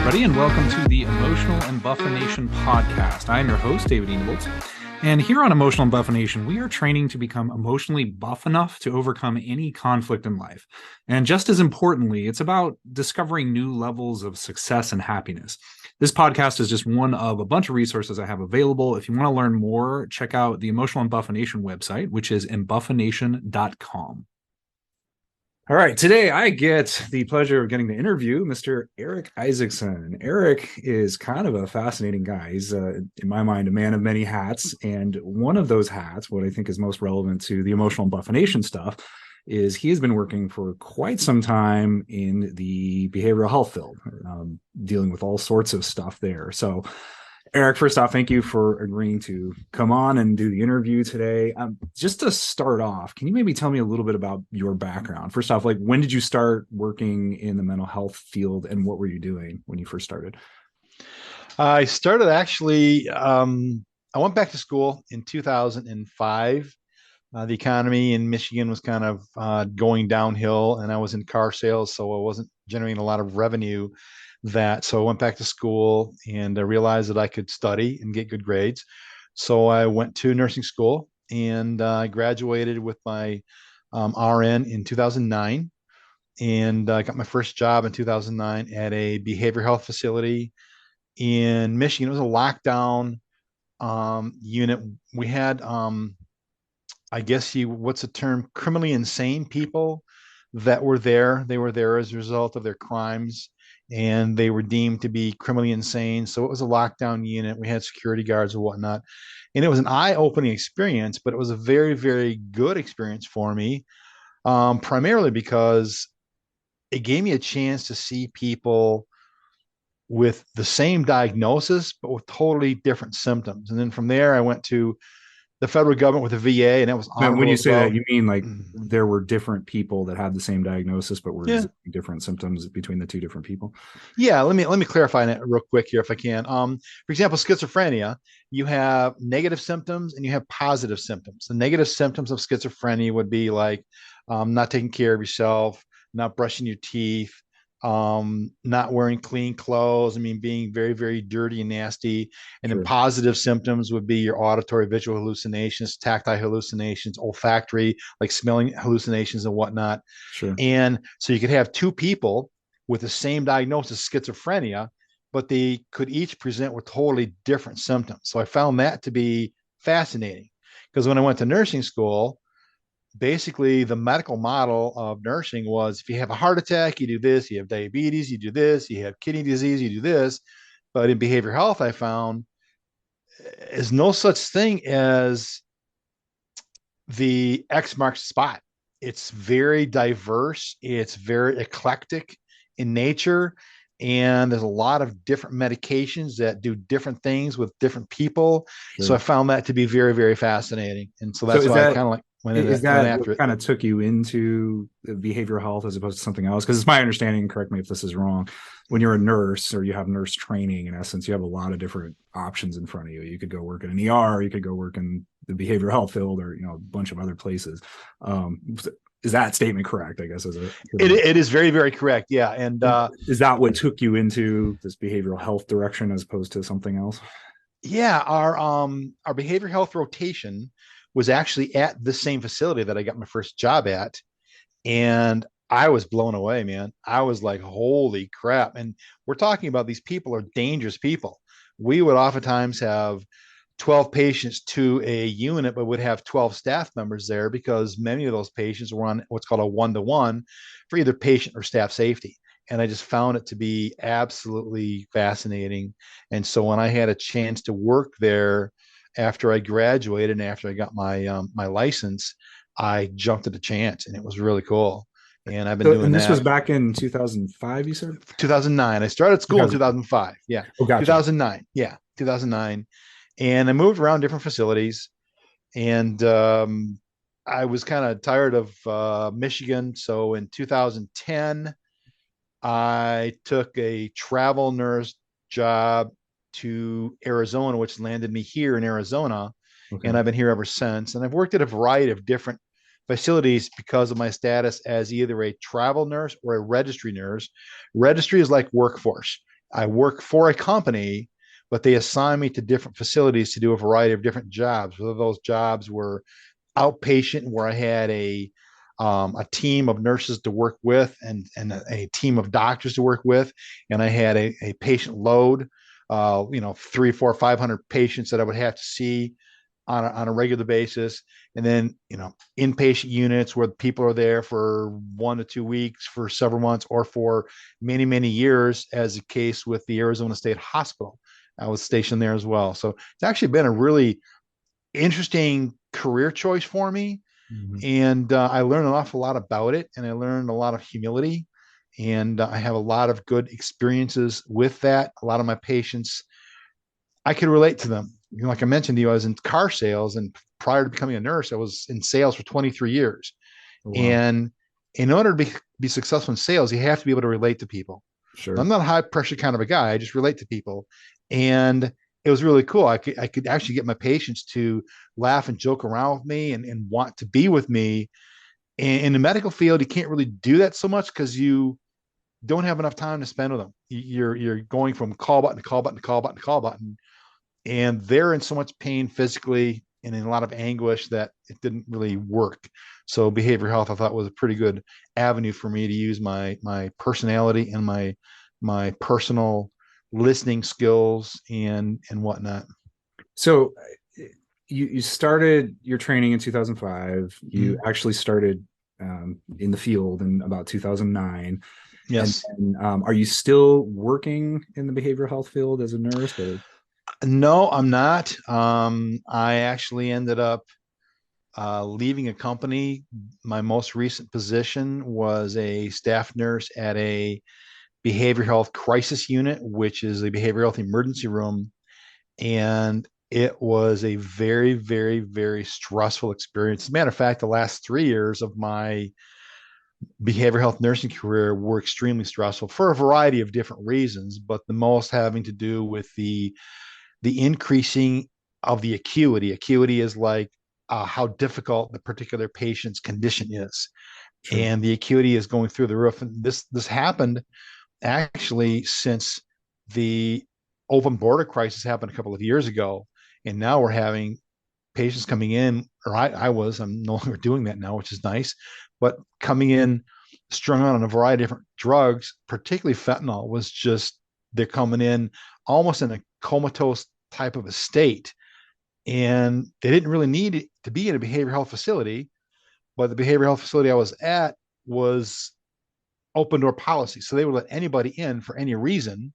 everybody, and welcome to the Emotional Embuffination podcast. I am your host, David Enables, and here on Emotional Embuffination, we are training to become emotionally buff enough to overcome any conflict in life. And just as importantly, it's about discovering new levels of success and happiness. This podcast is just one of a bunch of resources I have available. If you want to learn more, check out the Emotional Embuffination website, which is embuffination.com. All right, today I get the pleasure of getting to interview Mr. Eric Isaacsen. Eric is kind of a fascinating guy. He's, in my mind, a man of many hats. And one of those hats, what I think is most relevant to the emotional embuffination stuff, is he has been working for quite some time in the behavioral health field, dealing with all sorts of stuff there. So Eric, first off, thank you for agreeing to come on and do the interview today. Just to start off, can you maybe tell me a little bit about your background? First off, like when did you start working in the mental health field and what were you doing when you first started? I started actually, I went back to school in 2005. The economy in Michigan was kind of going downhill, and I was in car sales, so I wasn't generating a lot of revenue. So I went back to school and I realized that I could study and get good grades. So I went to nursing school and I graduated with my RN in 2009, and I got my first job in 2009 at a behavioral health facility in Michigan. It was a lockdown unit. We had, I guess what's the term? Criminally insane people that were there. They were there as a result of their crimes, and they were deemed to be criminally insane. So it was a lockdown unit. We had security guards and whatnot. And it was an eye-opening experience, but it was a very, very good experience for me, primarily because it gave me a chance to see people with the same diagnosis, but with totally different symptoms. And then from there, I went to the federal government with the VA, and that was Now, when honorable you as say that, well. you mean like there were different people that had the same diagnosis, but were Yeah. different symptoms between the two different people? Yeah, let me clarify that real quick here if I can. For example, schizophrenia, you have negative symptoms and you have positive symptoms. The negative symptoms of schizophrenia would be like not taking care of yourself, not brushing your teeth, not wearing clean clothes. I mean, being very, very dirty and nasty. And then Sure, positive symptoms would be your auditory, visual hallucinations, tactile hallucinations, olfactory, like smelling hallucinations and whatnot. sure. And so you could have two people with the same diagnosis, schizophrenia, but they could each present with totally different symptoms. So I found that to be fascinating because when I went to nursing school, basically the medical model of nursing was if you have a heart attack, you do this, you have diabetes, you do this, you have kidney disease, you do this. But in behavioral health, I found is no such thing as the X marks the spot. It's very diverse, it's very eclectic in nature, and there's a lot of different medications that do different things with different people. So I Sure. found that to be very, very fascinating. And so So that's why I kind of like is went that what after it. kind of took you into behavioral health as opposed to something else? Because it's my understanding, correct me if this is wrong, when you're a nurse or you have nurse training, in essence, you have a lot of different options in front of you. You could go work in an ER, you could go work in the behavioral health field, or a bunch of other places. Um, is that statement correct? I guess It is very, very correct. Yeah. And is that what took you into this behavioral health direction as opposed to something else? yeah, our behavioral health rotation was actually at the same facility that I got my first job at. And I was blown away, man. I was like, holy crap. And we're talking about these people are dangerous people. We would oftentimes have 12 patients to a unit, but would have 12 staff members there because many of those patients were on what's called a one-to-one for either patient or staff safety. And I just found it to be absolutely fascinating. And so when I had a chance to work there after I graduated and after I got my license, I jumped at the chance, and it was really cool. And I've been So, doing and this was that. back in 2005, you said? 2009. I started school in 2000. 2005. Yeah, Oh, gotcha. 2009. Yeah, 2009. And I moved around different facilities, and I was kind of tired of Michigan. So in 2010, I took a travel nurse job to Arizona, which landed me here in Arizona. And Okay. I've been here ever since. And I've worked at a variety of different facilities because of my status as either a travel nurse or a registry nurse. Registry is like workforce. I work for a company, but they assign me to different facilities to do a variety of different jobs. Whether those jobs were outpatient, where I had a team of nurses to work with and a team of doctors to work with, and I had a patient load, 3, 4, 500 patients that I would have to see on a regular basis. And then, inpatient units where people are there for 1 to 2 weeks, for several months, or for many, many years, as the case with the Arizona State Hospital. I was stationed there as well. So it's actually been a really interesting career choice for me. Mhm. And I learned an awful lot about it, and I learned a lot of humility. And I have a lot of good experiences with that. A lot of my patients, I could relate to them. Like I mentioned to you, I was in car sales, and prior to becoming a nurse, I was in sales for 23 years. Wow. And in order to be successful in sales, you have to be able to relate to people. I'm Sure. not a high pressure kind of a guy. I just relate to people. And it was really cool. I could actually get my patients to laugh and joke around with me and want to be with me. And in the medical field, you can't really do that so much because you don't have enough time to spend with them. You're going from call button to call button to call button to call button, and they're in so much pain physically and in a lot of anguish that it didn't really work. So behavioral health, I thought, was a pretty good avenue for me to use my personality and my personal listening skills and whatnot. So you started your training in 2005. You Mm-hmm. actually started in the field in about 2009. And Yes. then, are you still working in the behavioral health field as a nurse? Or No, I'm not. I actually ended up leaving a company. My most recent position was a staff nurse at a behavioral health crisis unit, which is a behavioral health emergency room. And it was a very, very, very stressful experience. As a matter of fact, the last 3 years of my behavioral health nursing career were extremely stressful for a variety of different reasons, but the most having to do with the increasing of the acuity. Acuity is like how difficult the particular patient's condition is, sure. and the acuity is going through the roof. And this happened actually since the open border crisis happened a couple of years ago, and now we're having patients coming in, or I'm no longer doing that now, which is nice, but coming in strung out on a variety of different drugs, particularly fentanyl, was just, they're coming in almost in a comatose type of a state. And they didn't really need to be in a behavioral health facility, but the behavioral health facility I was at was open door policy. So they would let anybody in for any reason,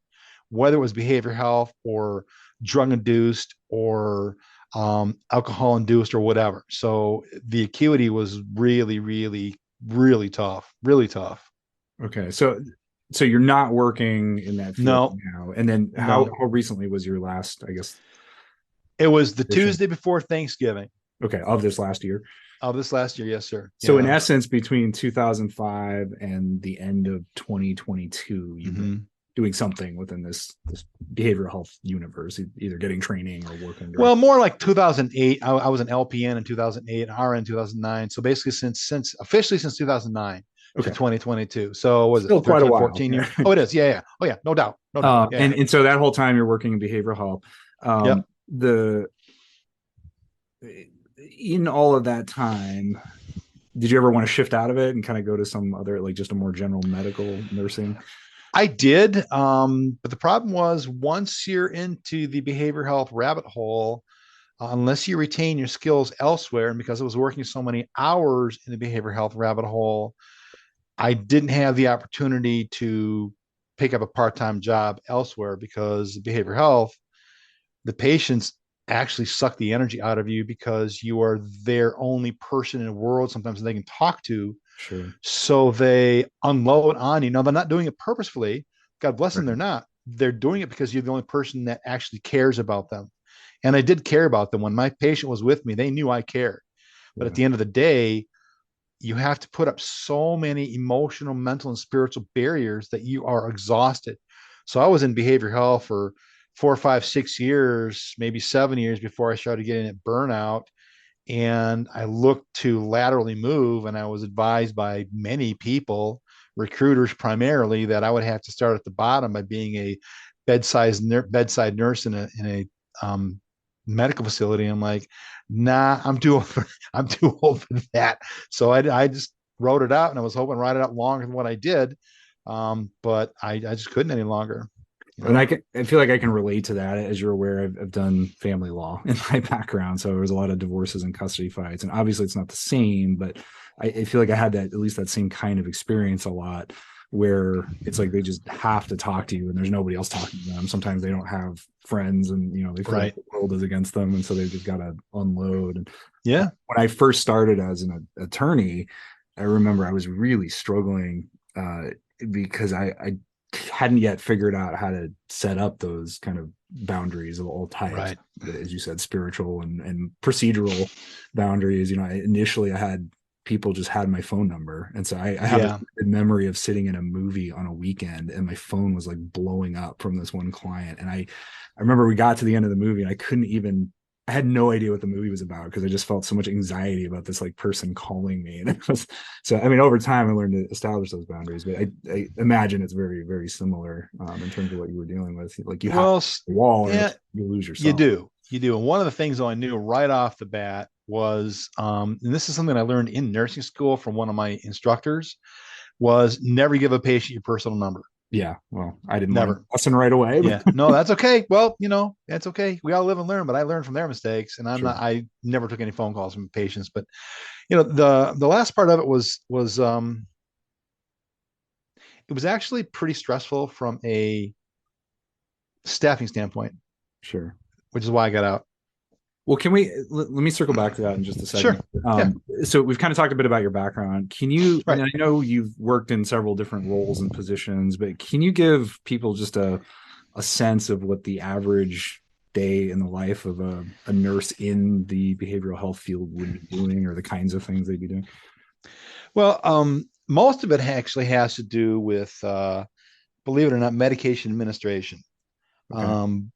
whether it was behavioral health or drug induced or alcohol induced or whatever. So the acuity was really, really, really tough, really tough. Okay. So you're not working in that field No, now. And then no. how recently was your last, I guess, It was the position? Tuesday before Thanksgiving Okay, of this last year. of this last year. Yes, sir. So in Yeah. essence, between 2005 and the end of 2022, you've been Mm-hmm. doing something within this behavioral health universe, either getting training or working Well, directly. more like 2008. I was an LPN in 2008, an RN in 2009. So basically, since officially since 2009 to Okay, 2022. So was it still quite a 13, while. 14 Yeah. years? Oh, it is. Yeah, yeah. Oh, yeah. No doubt. No doubt. Yeah. And so that whole time you're working in behavioral health. Yep. The in all of that time, did you ever want to shift out of it and kind of go to some other, like just a more general medical nursing? I did. But the problem was, once you're into the behavioral health rabbit hole, unless you retain your skills elsewhere, and because I was working so many hours in the behavioral health rabbit hole, I didn't have the opportunity to pick up a part-time job elsewhere, because behavioral health, the patients actually suck the energy out of you because you are their only person in the world sometimes they can talk to. Sure. So they unload on you. Now, they're not doing it purposefully. God bless them, Right. they're not. They're doing it because you're the only person that actually cares about them. And I did care about them. When my patient was with me, they knew I cared. But at Yeah. the end of the day, you have to put up so many emotional, mental, and spiritual barriers that you are exhausted. So I was in behavioral health for 4, 5, 6 years, maybe 7 years, before I started getting at burnout. And I looked to laterally move, and I was advised by many people, recruiters primarily, that I would have to start at the bottom by being a bedside nurse in a medical facility. I'm like, nah, I'm too old for I'm too old for that. So I just wrote it out, and I was hoping to write it out longer than what I did. But I just couldn't any longer, you And know. I feel like I can relate to that. As you're aware, I've done family law in my background. So there was a lot of divorces and custody fights. And obviously it's not the same, but I feel like I had that, at least that same kind of experience a lot, where it's like they just have to talk to you and there's nobody else talking to them. Sometimes they don't have friends, and they feel like Right. the world is against them. And so they've just got to unload. And Yeah. when I first started as an attorney, I remember I was really struggling because I hadn't yet figured out how to set up those kind of boundaries of all types, Right. as you said, spiritual and procedural boundaries. Initially I had people just had my phone number. And so I have a Yeah. good memory of sitting in a movie on a weekend and my phone was like blowing up from this one client. And I remember we got to the end of the movie and I had no idea what the movie was about because I just felt so much anxiety about this like person calling me. And it was, so, I mean, over time I learned to establish those boundaries, but I imagine it's very, very similar in terms of what you were dealing with. Like you have Well, a wall or yeah, you lose you yourself. do. You do. And one of the things I knew right off the bat was, and this is something I learned in nursing school from one of my instructors, was never give a patient your personal number. Yeah. Well, I didn't learn Never. a lesson right away, but Yeah. No, that's okay. Well, that's okay. We all live and learn, but I learned from their mistakes, and sure. I never took any phone calls from patients. But the last part of it was it was actually pretty stressful from a staffing standpoint, Sure. which is why I got out. Well, let me circle back to that in just a Sure. second. Yeah. So we've kind of talked a bit about your background. And Right. I know you've worked in several different roles and positions, but can you give people just a sense of what the average day in the life of a nurse in the behavioral health field would be doing, or the kinds of things they'd be doing? Well, most of it actually has to do with, believe it or not, medication administration. Okay. Um,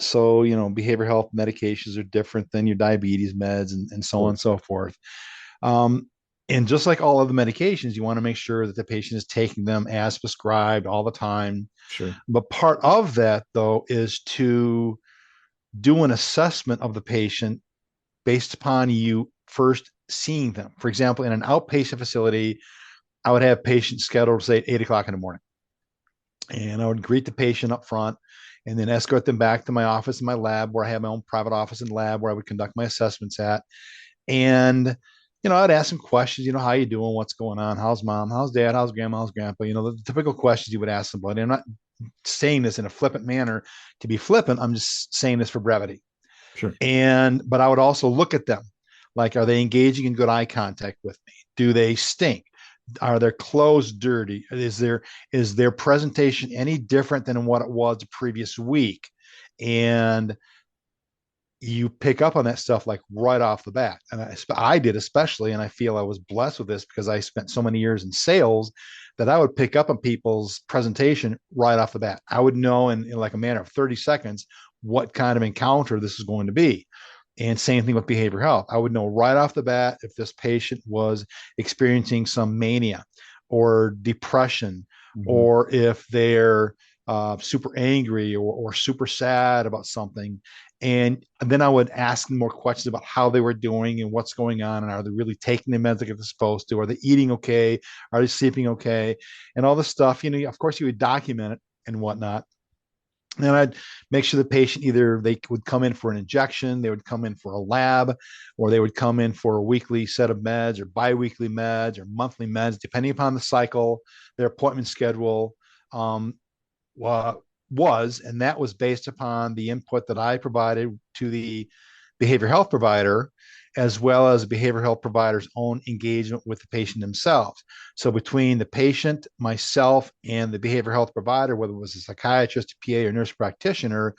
so, behavioral health medications are different than your diabetes meds and Of so on course. and so forth. Um, and just like all of the medications, you want to make sure that the patient is taking them as prescribed all the time. Sure. But part of that, though, is to do an assessment of the patient based upon you first seeing them. For example, in an outpatient facility, I would have patients scheduled, say, at 8 o'clock in the morning. And I would greet the patient up front and then escort them back to my office and my lab, where I have my own private office and lab where I would conduct my assessments at. And, I'd ask them questions, how you doing? What's going on? How's mom? How's dad? How's grandma? How's grandpa? The typical questions you would ask somebody. I'm not saying this in a flippant manner to be flippant. I'm just saying this for brevity. Sure. But I would also look at them. Like, are they engaging in good eye contact with me? Do they stink? Are their clothes dirty? Is their presentation any different than what it was the previous week? And you pick up on that stuff like right off the bat. And I did, especially, and I feel I was blessed with this because I spent so many years in sales that I would pick up on people's presentation right off the bat. I would know in like a matter of 30 seconds what kind of encounter this is going to be. And same thing with behavioral health. I would know right off the bat if this patient was experiencing some mania or depression, Mm-hmm. or if they're super angry or super sad about something. And then I would ask them more questions about how they were doing and what's going on. And are they really taking the meds like they're supposed to? Are they eating okay? Are they sleeping okay? And all this stuff, of course, you would document it and whatnot. And I'd make sure the patient, either they would come in for an injection, they would come in for a lab, or they would come in for a weekly set of meds or biweekly meds or monthly meds, depending upon the cycle, their appointment schedule um, was. And that was based upon the input that I provided to the behavioral health provider, as well as the behavioral health provider's own engagement with the patient themselves. So between the patient, myself, and the behavioral health provider, whether it was a psychiatrist, a PA, or nurse practitioner,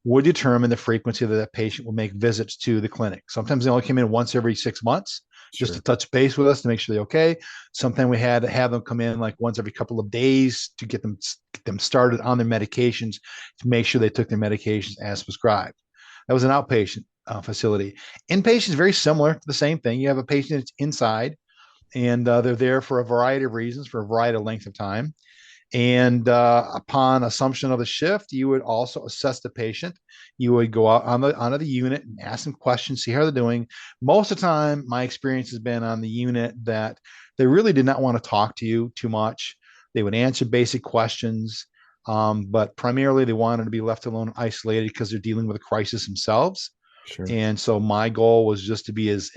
would determine the frequency that that patient will make visits to the clinic. Sometimes they only came in once every 6 months just to Sure. touch base with us to make sure they're okay. Sometimes we had to have them come in like once every couple of days to get them started on their medications, to make sure they took their medications as prescribed. That was an outpatient facility. Inpatient is very similar to the same thing. You have a patient that's inside, and they're there for a variety of reasons, for a variety of length of time. And upon assumption of the shift, you would also assess the patient. You would go out onto the unit and ask them questions, see how they're doing. Most of the time, my experience has been on the unit that they really did not want to talk to you too much. They would answer basic questions, but primarily they wanted to be left alone and isolated because they're dealing with a crisis themselves. Sure. And so my goal was just to be as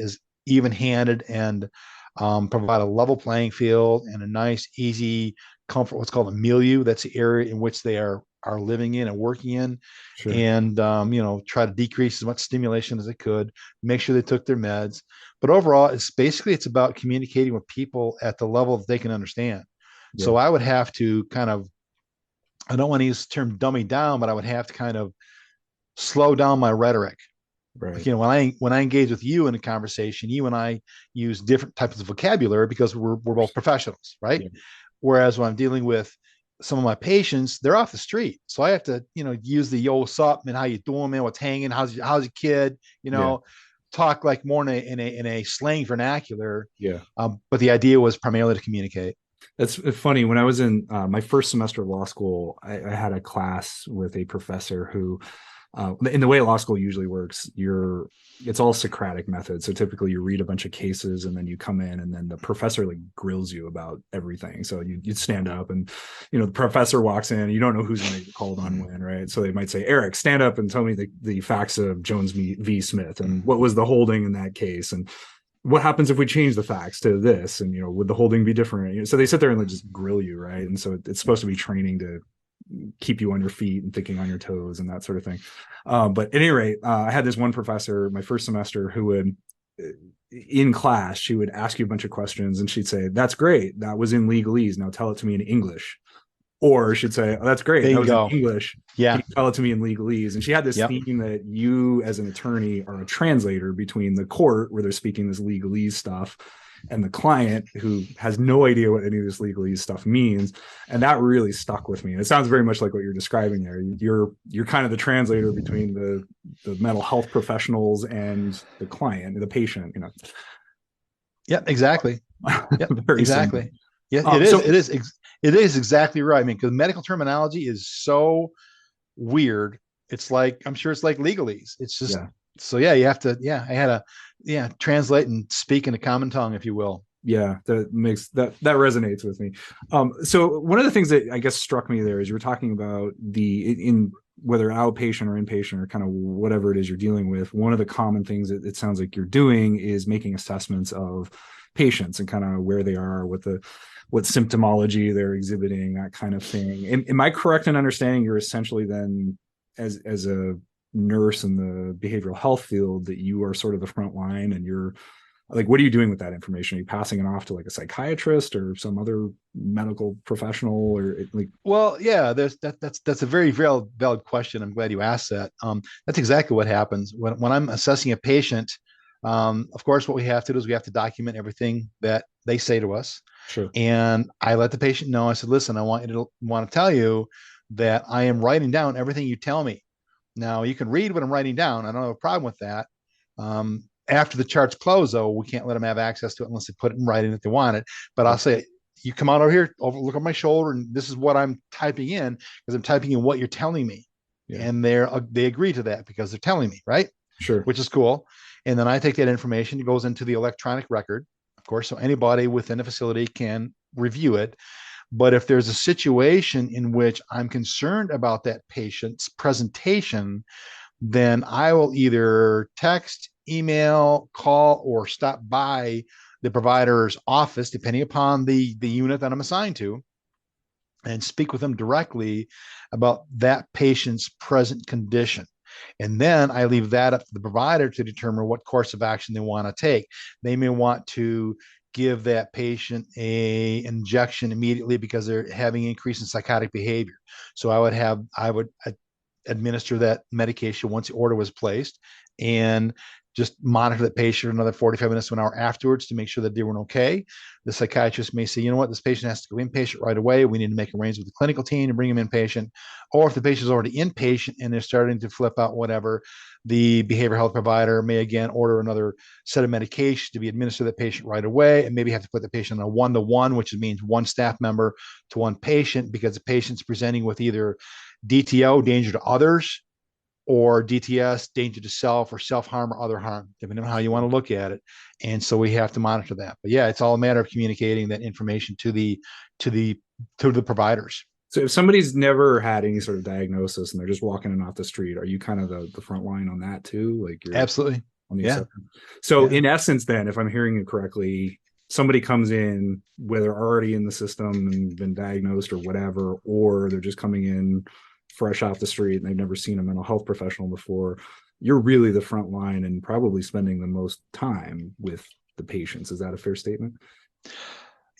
even-handed and provide a level playing field and a nice, easy, comfort, what's called a milieu. That's the area in which they are living in and working in, Sure. and try to decrease as much stimulation as they could, make sure they took their meds. But overall, it's about communicating with people at the level that they can understand. Yeah. So I would have to kind of, I don't want to use the term dummy down, but I would have to kind of slow down my rhetoric. Right. You know, when I engage with you in a conversation, you and I use different types of vocabulary because we're both professionals, right? Yeah. Whereas when I'm dealing with some of my patients, they're off the street, so I have to use the yo, what's up, man, how you doing, man, what's hanging, how's your kid, Yeah. talk like more in a slang vernacular. Yeah. But the idea was primarily to communicate. That's funny. When I was in my first semester of law school, I had a class with a professor who, in the way law school usually works, it's all Socratic method. So typically you read a bunch of cases and then you come in and then the professor like grills you about everything. So you stand up and, the professor walks in, you don't know who's going to get called on when, right? So they might say, Eric, stand up and tell me the facts of Jones v. Smith and what was the holding in that case. And what happens if we change the facts to this, and would the holding be different? So they sit there and just grill you, right? And so it's supposed to be training to keep you on your feet and thinking on your toes and that sort of thing. But at any rate, I had this one professor my first semester who would, in class, she would ask you a bunch of questions and she'd say, that's great, that was in legalese, now tell it to me in English. Or she'd say, oh, that's great, There that you was go. in English, Yeah. can you tell it to me in legalese? And she had this Yep. theme that you as an attorney are a translator between the court where they're speaking this legalese stuff and the client who has no idea what any of this legalese stuff means. And that really stuck with me. And it sounds very much like what you're describing there. You're kind of the translator between the mental health professionals and the client, the patient, Yep, exactly. Yep, Very exactly. similar. Yeah, it is exactly right. I mean, because medical terminology is so weird. It's like, I'm sure it's like legalese. It's just, Yeah. so yeah, you have to, I had to, translate and speak in a common tongue, if you will. Yeah, that resonates with me. So one of the things that I guess struck me there is you were talking about in whether outpatient or inpatient or kind of whatever it is you're dealing with. One of the common things that it sounds like you're doing is making assessments of patients and kind of where they are, what symptomology they're exhibiting, that kind of thing. Am I correct in understanding you're essentially then, as a nurse in the behavioral health field, that you are sort of the front line and you're like, what are you doing with that information? Are you passing it off to like a psychiatrist or some other medical professional, or like? Well, yeah, that's a very valid question. I'm glad you asked that. That's exactly what happens when I'm assessing a patient. Of course, what we have to do is we have to document everything that they say to us. Sure. And I let the patient know. I said, listen, I want to tell you that I am writing down everything you tell me. Now you can read what I'm writing down. I don't have a problem with that. After the charts close, though, we can't let them have access to it unless they put it in writing if they want it. But I'll say, you come out over here, look at my shoulder, and this is what I'm typing in, because I'm typing in what you're telling me. Yeah. And they agree to that because they're telling me, right? Sure. Which is cool. And then I take that information, it goes into the electronic record, of course, so anybody within the facility can review it. But if there's a situation in which I'm concerned about that patient's presentation, then I will either text, email, call, or stop by the provider's office, depending upon the unit that I'm assigned to, and speak with them directly about that patient's present condition. And then I leave that up to the provider to determine what course of action they want to take. They may want to give that patient an injection immediately because they're having increase in psychotic behavior. So I would administer that medication once the order was placed and just monitor the patient another 45 minutes to an hour afterwards to make sure that they were okay. The psychiatrist may say, you know what, this patient has to go inpatient right away. We need to make arrangements with the clinical team to bring him inpatient. Or if the patient is already inpatient and they're starting to flip out, whatever, the behavioral health provider may again order another set of medication to be administered to the patient right away, and maybe have to put the patient on a one-to-one, which means one staff member to one patient, because the patient's presenting with either DTO, danger to others, or DTS, danger to self, or self-harm or other harm, depending on how you want to look at it. And so we have to monitor that. But yeah, it's all a matter of communicating that information to the providers. So if somebody's never had any sort of diagnosis and they're just walking in off the street, are you kind of the front line on that too? Like you're absolutely on the yeah. So in essence, then, if I'm hearing it correctly, somebody comes in, whether already in the system and been diagnosed or whatever, or they're just coming in fresh off the street and they've never seen a mental health professional before, you're really the front line and probably spending the most time with the patients. Is that a fair statement?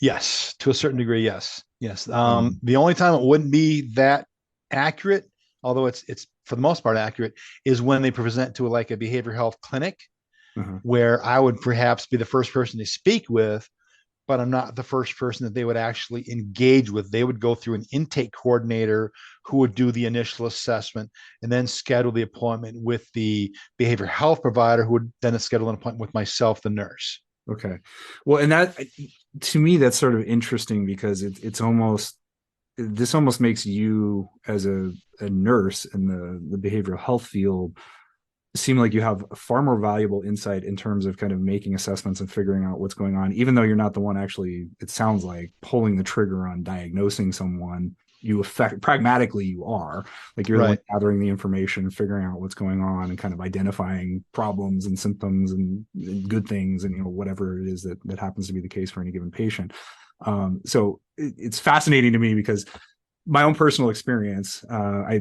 Yes, to a certain degree, yes. The only time it wouldn't be that accurate, although it's for the most part accurate, is when they present to like a behavioral health clinic, where I would perhaps be the first person to speak with, but I'm not the first person that they would actually engage with. They would go through an intake coordinator who would do the initial assessment and then schedule the appointment with the behavioral health provider, who would then schedule an appointment with myself, the nurse. Okay. Well, and that, to me, that's sort of interesting, because this almost makes you as a nurse in the behavioral health field seem like you have far more valuable insight in terms of kind of making assessments and figuring out what's going on, even though you're not the one actually, it sounds like, pulling the trigger on diagnosing someone. Pragmatically, you are, like, you're like gathering the information, figuring out what's going on, and kind of identifying problems and symptoms and good things, and whatever it is that happens to be the case for any given patient. So it's fascinating to me, because my own personal experience,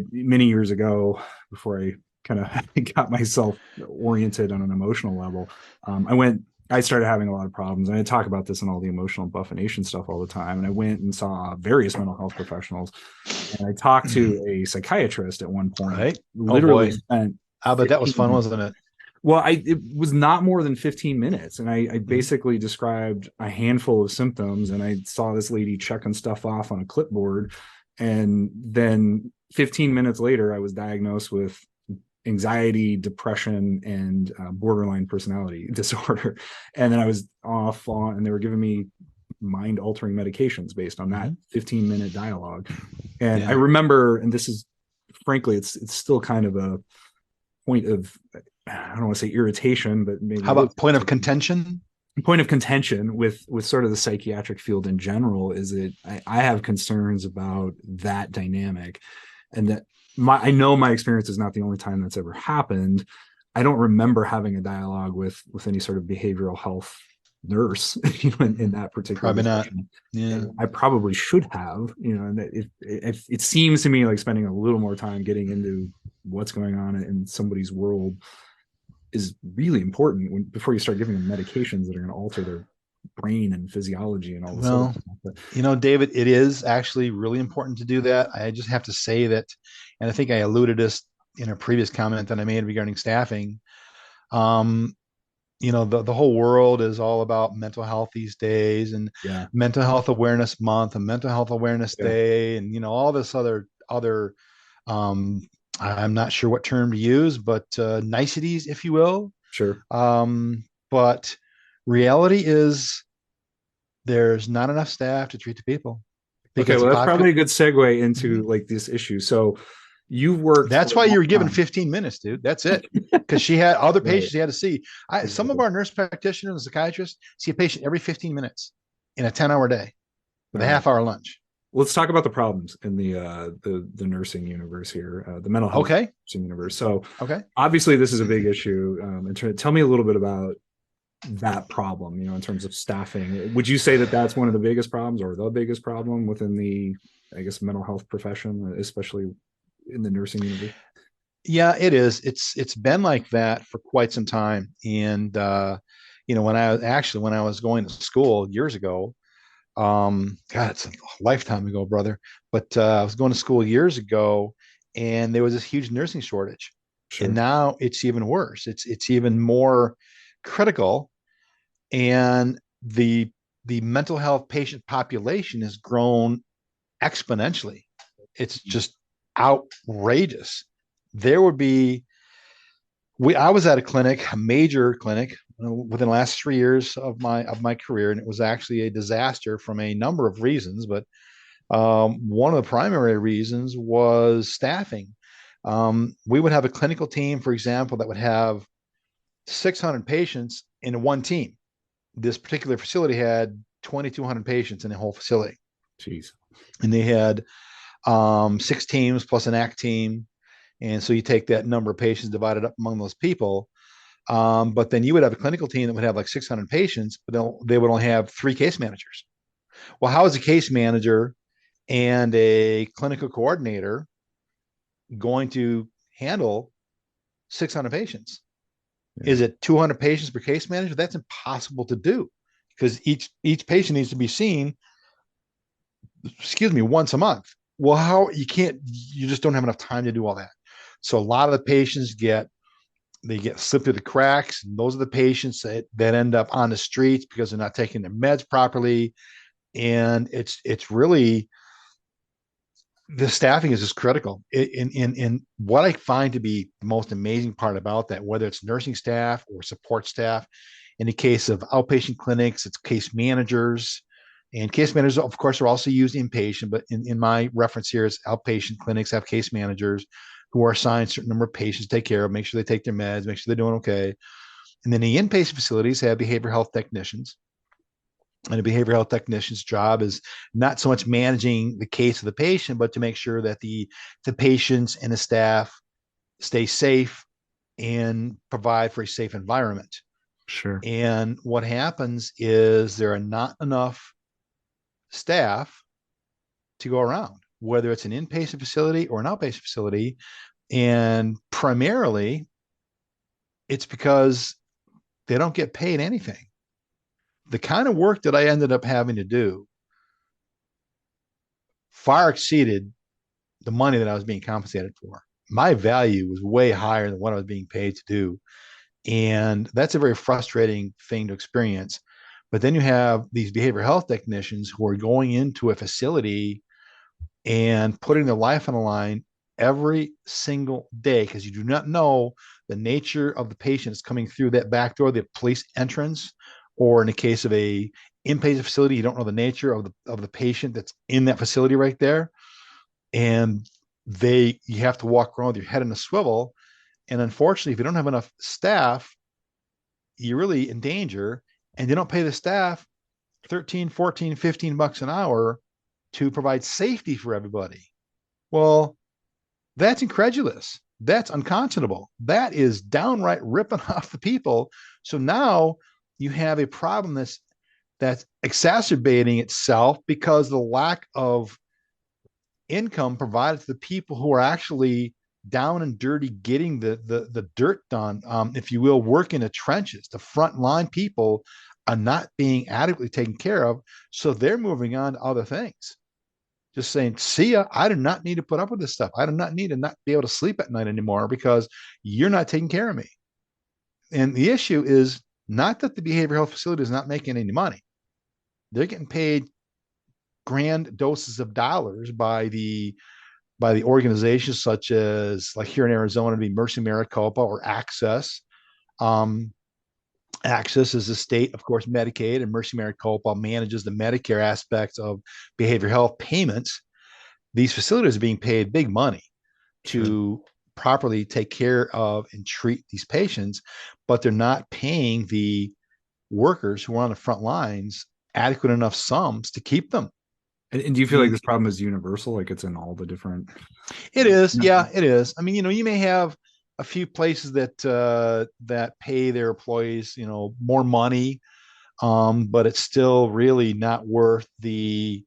many years ago, before I kind of got myself oriented on an emotional level, I started having a lot of problems. And I talk about this in all the emotional Embuffination stuff all the time. And I went and saw various mental health professionals. And I talked to a psychiatrist at one point. Right. Literally spent. But that was fun, wasn't it? Well, it was not more than 15 minutes. And I basically described a handful of symptoms. And I saw this lady checking stuff off on a clipboard. And then 15 minutes later, I was diagnosed with anxiety, depression, and borderline personality disorder. And then I was off on, and they were giving me mind-altering medications based on that 15-minute dialogue. And I remember, and this is, frankly, it's still kind of a point of, I don't want to say irritation, but maybe, how about point of contention? Point of contention with sort of the psychiatric field in general is that I have concerns about that dynamic, and that I know my experience is not the only time that's ever happened. I don't remember having a dialogue with any sort of behavioral health nurse, in that particular. Probably not. Yeah, I probably should have. And it seems to me like spending a little more time getting into what's going on in somebody's world is really important before you start giving them medications that are going to alter their brain and physiology and all this. Well, David, it is actually really important to do that. I just have to say that, and I think I alluded this in a previous comment that I made regarding staffing. The whole world is all about mental health these days, and Mental Health Awareness Month and Mental Health Awareness Day, and all this other I'm not sure what term to use, but niceties, if you will. Sure. But reality is there's not enough staff to treat the people. Okay, well, that's probably a good segue into like this issue. So you've worked. That's why you were given 15 minutes, dude. That's it. Because she had other patients she had to see. Some of our nurse practitioners and psychiatrists see a patient every 15 minutes in a 10-hour day with a half-hour lunch. Let's talk about the problems in the nursing universe here, the mental health nursing universe. So obviously this is a big issue. Tell me a little bit about that problem, in terms of staffing. Would you say that that's one of the biggest problems, or the biggest problem within the, I guess, mental health profession, especially in the nursing universe? Yeah, it is. It's been like that for quite some time. And when I was going to school years ago, God, it's a lifetime ago, brother. But I was going to school years ago, and there was this huge nursing shortage. And Sure. now it's even worse. It's even more critical, and the mental health patient population has grown exponentially. It's just outrageous. There would be I was at a clinic, a major clinic, within the last 3 years of my career, and it was actually a disaster from a number of reasons. But one of the primary reasons was staffing. We would have a clinical team, for example, that would have 600 patients in one team. This particular facility had 2,200 patients in the whole facility, Jeez. and they had 6 teams plus an ACT team. And so you take that number of patients divided up among those people. But then you would have a clinical team that would have like 600 patients, but they would only have 3 case managers. Well, how is a case manager and a clinical coordinator going to handle 600 patients? Yeah. Is it 200 patients per case manager? That's impossible to do, because each patient needs to be seen, once a month. Well, you just don't have enough time to do all that. So a lot of the patients they get slipped through the cracks. And those are the patients that end up on the streets because they're not taking their meds properly. And it's really, the staffing is just critical. In what I find to be the most amazing part about that, whether it's nursing staff or support staff, in the case of outpatient clinics, it's case managers. And case managers, of course, are also used inpatient, but in my reference here is outpatient clinics have case managers who are assigned a certain number of patients to take care of, make sure they take their meds, make sure they're doing okay. And then the inpatient facilities have behavioral health technicians. And a behavioral health technician's job is not so much managing the case of the patient, but to make sure that the patients and the staff stay safe and provide for a safe environment. Sure. And what happens is there are not enough staff to go around, whether it's an inpatient facility or an outpatient facility. And primarily, it's because they don't get paid anything. The kind of work that I ended up having to do far exceeded the money that I was being compensated for. My value was way higher than what I was being paid to do. And that's a very frustrating thing to experience. But then you have these behavioral health technicians who are going into a facility and putting their life on the line every single day, because you do not know the nature of the patient that's coming through that back door, the police entrance, or in the case of a inpatient facility, you don't know the nature of the patient that's in that facility right there. And you have to walk around with your head in a swivel. And unfortunately, if you don't have enough staff, you're really in danger. And you don't pay the staff 13, 14, 15 bucks an hour to provide safety for everybody. Well, that's incredulous. That's unconscionable. That is downright ripping off the people. So now you have a problem that's exacerbating itself because the lack of income provided to the people who are actually down and dirty getting the dirt done, if you will, work in the trenches. The front line people are not being adequately taken care of, so they're moving on to other things, just saying, see ya, I do not need to put up with this stuff. I do not need to not be able to sleep at night anymore because you're not taking care of me. And the issue is not that the behavioral health facility is not making any money. They're getting paid grand doses of dollars by the organizations such as, like here in Arizona, to be Mercy Maricopa or Access. Access is the state, of course, Medicaid, and Mercy Maricopa manages the Medicare aspects of behavioral health payments. These facilities are being paid big money Sure. to properly take care of and treat these patients, but they're not paying the workers who are on the front lines adequate enough sums to keep them. And do you I feel like mean, this problem is universal? Like it's in all the different. it is, No. yeah, it is. I mean, you may have a few places that pay their employees, more money, but it's still really not worth the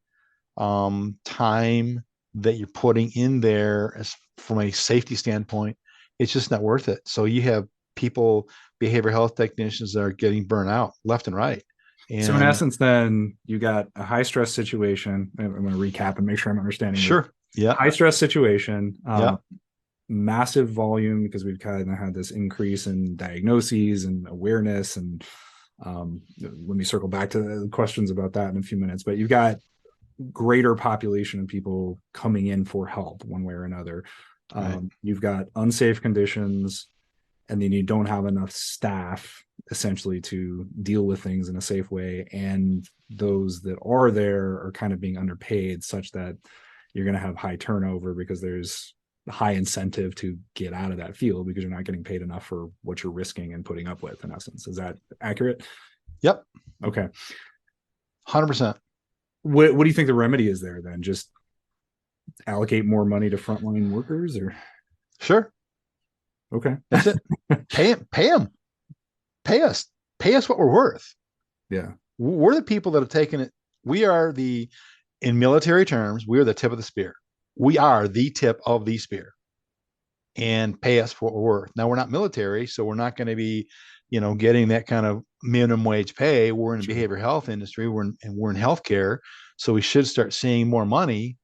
time that you're putting in there as from a safety standpoint. It's just not worth it. So you have people, behavioral health technicians, that are getting burnt out left and right. So in And essence, then you got a high stress situation. I'm going to recap and make sure I'm understanding this. sure, yeah, High stress situation. yeah, massive volume because we've kind of had this increase in diagnoses and awareness. And let me circle back to the questions about that in a few minutes. But you've got greater population of people coming in for help one way or another. Right. You've got unsafe conditions, and then you don't have enough staff essentially to deal with things in a safe way. And those that are there are kind of being underpaid, such that you're going to have high turnover because there's high incentive to get out of that field because you're not getting paid enough for what you're risking and putting up with, in essence. Is that accurate? Yep. Okay. 100%. What do you think the remedy is there then? Just allocate more money to frontline workers, or? Sure. Okay. That's it. Pay them. Pay us what we're worth. Yeah. We're the people that have taken it. We are in military terms, we are the tip of the spear. We are the tip of the spear, and pay us for what we're worth. Now, we're not military, so we're not going to be, getting that kind of minimum wage pay. We're in the behavioral health industry. We're in healthcare, so we should start seeing more money.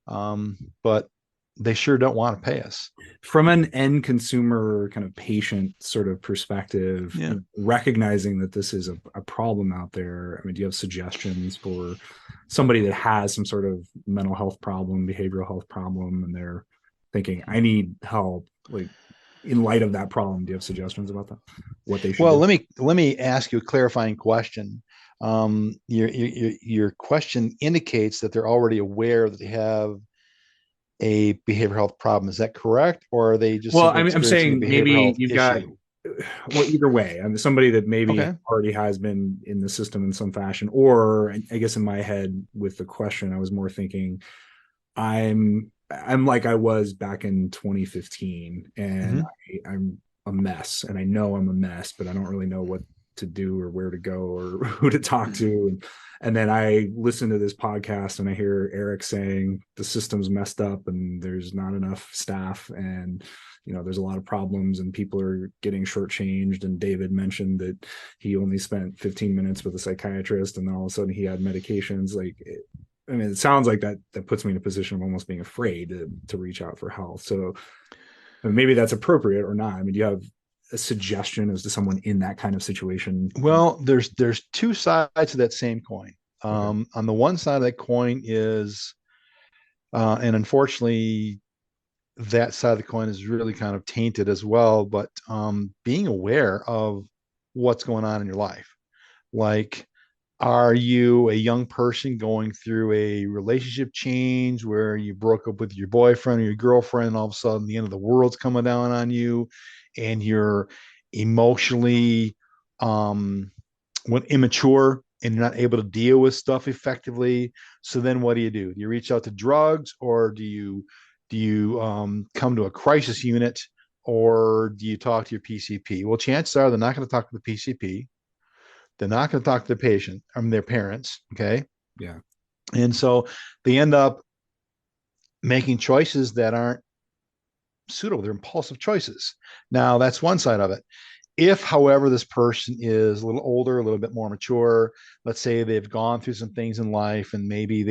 But they sure don't want to pay us. From an end consumer kind of patient sort of perspective, Yeah. recognizing that this is a problem out there. I mean, do you have suggestions for somebody that has some sort of mental health problem, behavioral health problem, and they're thinking, I need help? Like, in light of that problem, do you have suggestions about that? What they should Well, do? let me ask you a clarifying question. Your question indicates that they're already aware that they have a behavioral health problem. Is that correct? Or are they just Well, simply I'm experiencing a saying behavioral maybe health you've got, issue? well, either way, I'm somebody that maybe Okay. already has been in the system in some fashion, or I guess in my head with the question, I was more thinking I'm like I was back in 2015, and Mm-hmm. I'm a mess, and I know I'm a mess, but I don't really know what to do or where to go or who to talk to. And then I listen to this podcast and I hear Eric saying the system's messed up and there's not enough staff, and there's a lot of problems and people are getting shortchanged. And David mentioned that he only spent 15 minutes with a psychiatrist, and then all of a sudden he had medications. Like, I mean, it sounds like that puts me in a position of almost being afraid to reach out for help. So maybe that's appropriate or not. I mean, do you have a suggestion as to someone in that kind of situation? Well, there's two sides to that same coin. Okay. On the one side of that coin is, and unfortunately, that side of the coin is really kind of tainted as well. But being aware of what's going on in your life, like, are you a young person going through a relationship change where you broke up with your boyfriend or your girlfriend, and all of a sudden the end of the world's coming down on you, and you're emotionally immature and you're not able to deal with stuff effectively? So then what do? Do you reach out to drugs, or do you come to a crisis unit, or do you talk to your PCP? Well, chances are they're not going to talk to the PCP. They're not going to talk to the patient, their parents. Okay. Yeah. And so they end up making choices that aren't suitable. They're impulsive choices. Now, that's one side of it. If, however, this person is a little older, a little bit more mature, let's say they've gone through some things in life, and maybe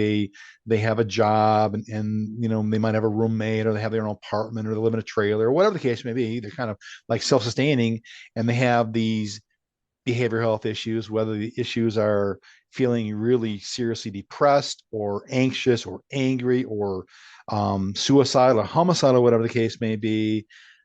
they have a job, and they might have a roommate, or they have their own apartment, or they live in a trailer, or whatever the case may be. They're kind of like self-sustaining, and they have these behavioral health issues, whether the issues are feeling really seriously depressed or anxious or angry or suicidal or homicidal, whatever the case may be.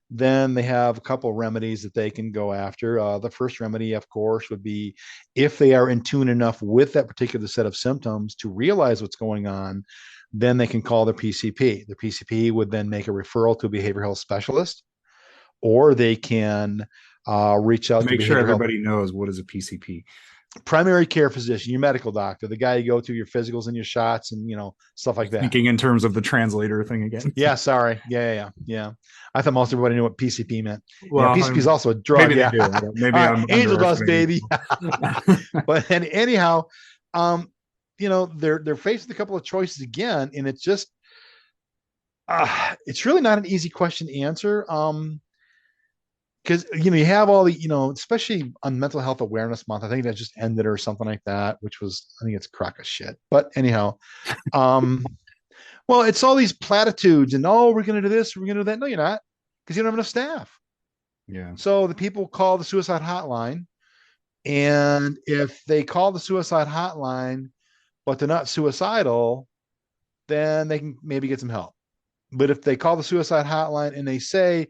Then they have a couple of remedies that they can go after. The first remedy, of course, would be if they are in tune enough with that particular set of symptoms to realize what's going on, then they can call their PCP. The PCP would then make a referral to a behavioral health specialist, or they can reach To out to make sure behavioral health everybody knows, what is a PCP? primary care physician, your medical doctor, the guy you go to your physicals and your shots and stuff like that. Thinking in terms of the translator thing again. Yeah, sorry. Yeah. I thought most everybody knew what PCP meant. Well, PCP is also a drug. maybe they Yeah. do. Maybe All I'm right. Angel dust, underestimating. baby. But anyhow, they're faced with a couple of choices again, and it's really not an easy question to answer. Because you have all the especially on Mental Health Awareness Month. I think that just ended or something like that, which was, I think it's crack of shit. But anyhow, well, it's all these platitudes and, oh, we're gonna do this, we're gonna do that. No, you're not. because you don't have enough staff. Yeah. So the people call the suicide hotline, and if they call the suicide hotline, but they're not suicidal, then they can maybe get some help. But if they call the suicide hotline and they say,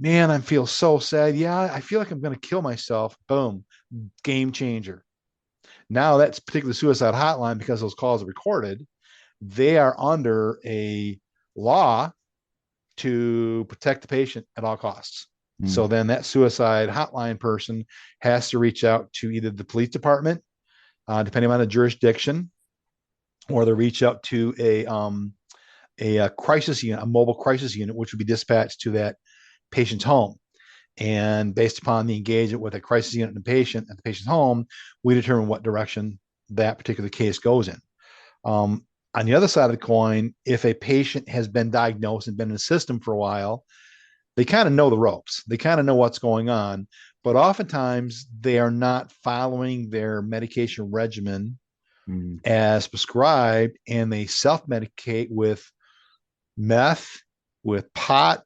man, I feel so sad. Yeah, I feel like I'm going to kill myself. Boom, game changer. Now that's particular suicide hotline, because those calls are recorded, they are under a law to protect the patient at all costs. So then that suicide hotline person has to reach out to either the police department, depending on the jurisdiction, or they reach out to a crisis unit, a mobile crisis unit, which would be dispatched to that patient's home. And based upon the engagement with a crisis unit and the patient at the patient's home, we determine what direction that particular case goes in. On the other side of the coin, if a patient has been diagnosed and been in the system for a while, they kind of know the ropes. They kind of know what's going on, but oftentimes they are not following their medication regimen as prescribed, and they self-medicate with meth, with pot,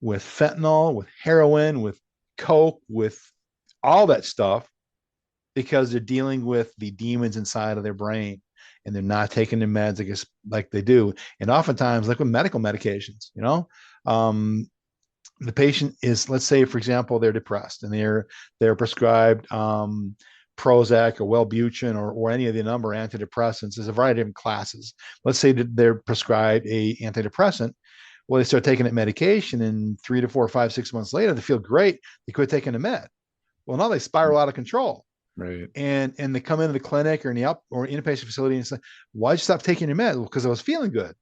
with fentanyl, with heroin, with coke, with all that stuff, because they're dealing with the demons inside of their brain, and they're not taking the meds like they do. And oftentimes, like with medical medications, the patient is, let's say, for example, they're depressed and they're prescribed Prozac or Wellbutrin or any of the number of antidepressants. There's a variety of different classes. Let's say that they're prescribed a antidepressant. Well, they start taking that medication, and 3 to 4, 5, 6 months later, they feel great. They quit taking the med. Well, now they spiral out of control. Right. And they come into the clinic or in the inpatient facility and say, why'd you stop taking your med? Well, because I was feeling good.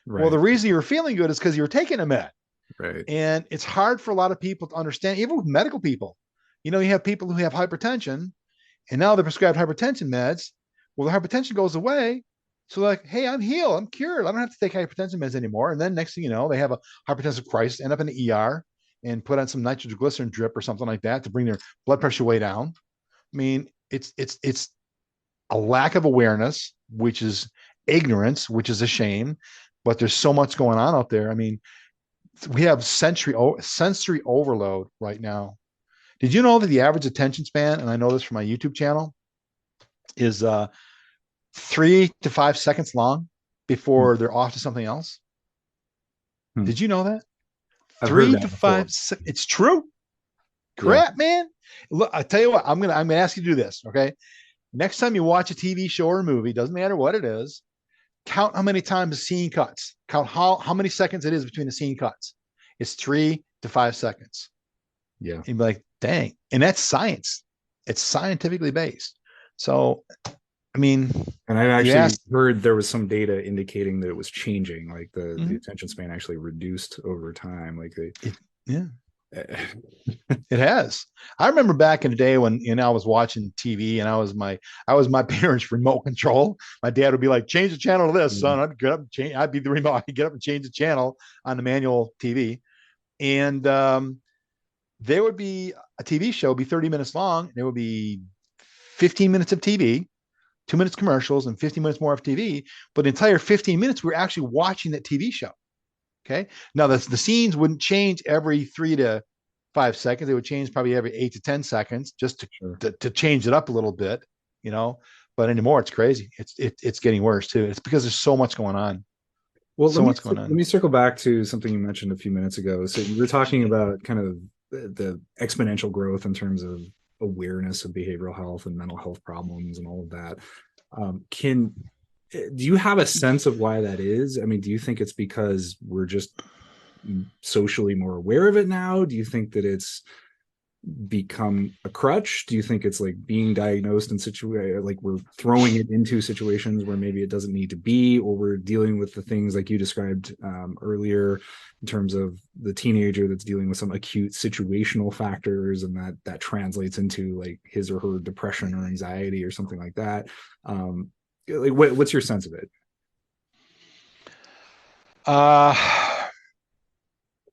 Right. Well, the reason you were feeling good is because you were taking a med. Right. And it's hard for a lot of people to understand, even with medical people. You have people who have hypertension, and now they're prescribed hypertension meds. Well, the hypertension goes away. So like, hey, I'm healed. I'm cured. I don't have to take hypertension meds anymore. And then next thing you know, they have a hypertensive crisis, end up in the ER, and put on some nitroglycerin drip or something like that to bring their blood pressure way down. I mean, it's a lack of awareness, which is ignorance, which is a shame. But there's so much going on out there. I mean, we have sensory overload right now. Did you know that the average attention span, and I know this from my YouTube channel, is 3 to 5 seconds long before they're off to something else? Did you know that? I've 3 heard to that 5 before. It's true. Crap, man. Look, I tell you what, I'm gonna ask you to do this. Okay. Next time you watch a TV show or a movie, doesn't matter what it is, count how many times the scene cuts. Count how many seconds it is between the scene cuts. It's 3 to 5 seconds. Yeah. And you'd be like, dang. And that's science. It's scientifically based. So, I mean, and I actually heard there was some data indicating that it was changing, like the attention span actually reduced over time. Like it has. I remember back in the day when I was watching TV and I was my parents' remote control. My dad would be like, change the channel to this, son. I'd get up and change. I'd be the remote. I'd get up and change the channel on the manual TV. And there would be a TV show, be 30 minutes long. There would be 15 minutes of TV, 2 minutes commercials, and 15 minutes more of TV. But the entire 15 minutes, we're actually watching that TV show. Okay. Now the scenes wouldn't change every 3 to 5 seconds. They would change probably every 8 to 10 seconds just to change it up a little bit, but anymore it's crazy. It's getting worse too. It's because there's so much going on. Well, let me circle back to something you mentioned a few minutes ago. So you were talking about kind of the exponential growth in terms of awareness of behavioral health and mental health problems and all of that. Do you have a sense of why that is? I mean, do you think it's because we're just socially more aware of it now? Do you think that it's become a crutch? Do you think it's like being diagnosed in like we're throwing it into situations where maybe it doesn't need to be, or we're dealing with the things like you described earlier in terms of the teenager that's dealing with some acute situational factors, and that translates into like his or her depression or anxiety or something like that? Like what's your sense of it?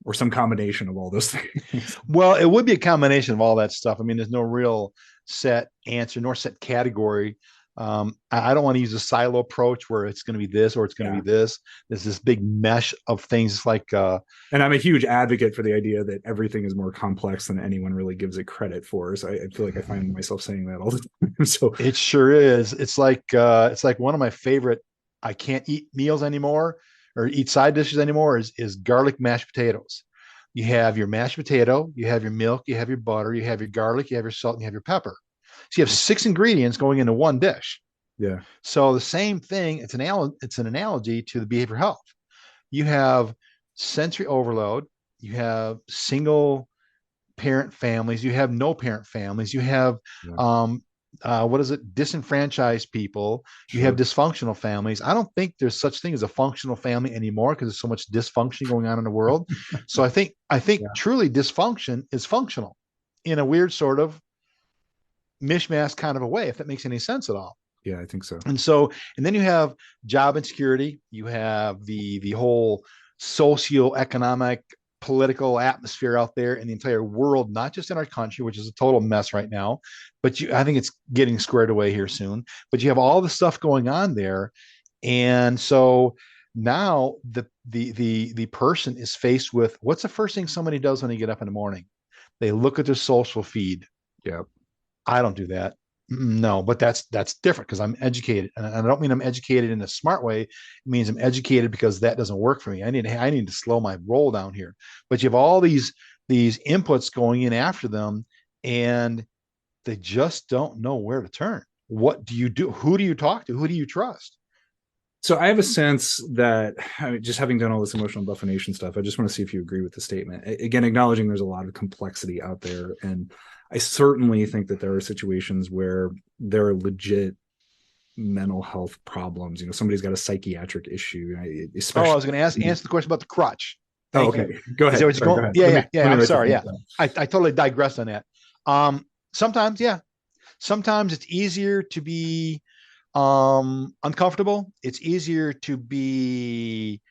Or some combination of all those things? Well, it would be a combination of all that stuff. I mean, there's no real set answer nor set category. I don't want to use a silo approach where it's going to be this or it's going to Yeah. be this. There's this big mesh of things like, And I'm a huge advocate for the idea that everything is more complex than anyone really gives it credit for. So I feel like I find myself saying that all the time. So it sure is. It's like one of my favorite, I can't eat meals anymore or eat side dishes anymore is garlic mashed potatoes. You have your mashed potato, you have your milk, you have your butter, you have your garlic, you have your salt, and you have your pepper. So you have 6 ingredients going into one dish. yeah, So the same thing, it's an analogy to the behavioral health. You have sensory overload, you have single parent families, you have no parent families, you have yeah, what is it, disenfranchised people, you have sure. dysfunctional families. I don't think there's such thing as a functional family anymore because there's so much dysfunction going on in the world. So I think Yeah, truly dysfunction is functional in a weird sort of mishmash kind of a way, if that makes any sense at all. yeah, I think so. And so, and then you have job insecurity, you have the whole socioeconomic political atmosphere out there in the entire world, not just in our country, which is a total mess right now, but I think it's getting squared away here soon. But you have all the stuff going on there, and so now the person is faced with what's the first thing somebody does when they get up in the morning? They look at their social feed. Yeah. I don't do that. No, but that's different because I'm educated, and I don't mean I'm educated in a smart way. It means I'm educated because that doesn't work for me. I need to slow my roll down here. But you have all these inputs going in after them, and they just don't know where to turn. What do you do? Who do you talk to? Who do you trust? So I have a sense that, I mean, just having done all this emotional buffination stuff, I just want to see if you agree with the statement. Again, acknowledging there's a lot of complexity out there, and I certainly think that there are situations where there are legit mental health problems. Somebody's got a psychiatric issue, Oh, I especially. was going to answer the question about the crutch. Oh, Thank okay. you. Go Is that ahead. what you're Sorry, go going? ahead. Yeah, Let yeah, me yeah. let me I'm write this sorry. Yeah, down. I totally digressed on that. Sometimes, yeah, sometimes it's easier to be uncomfortable. It's easier to be,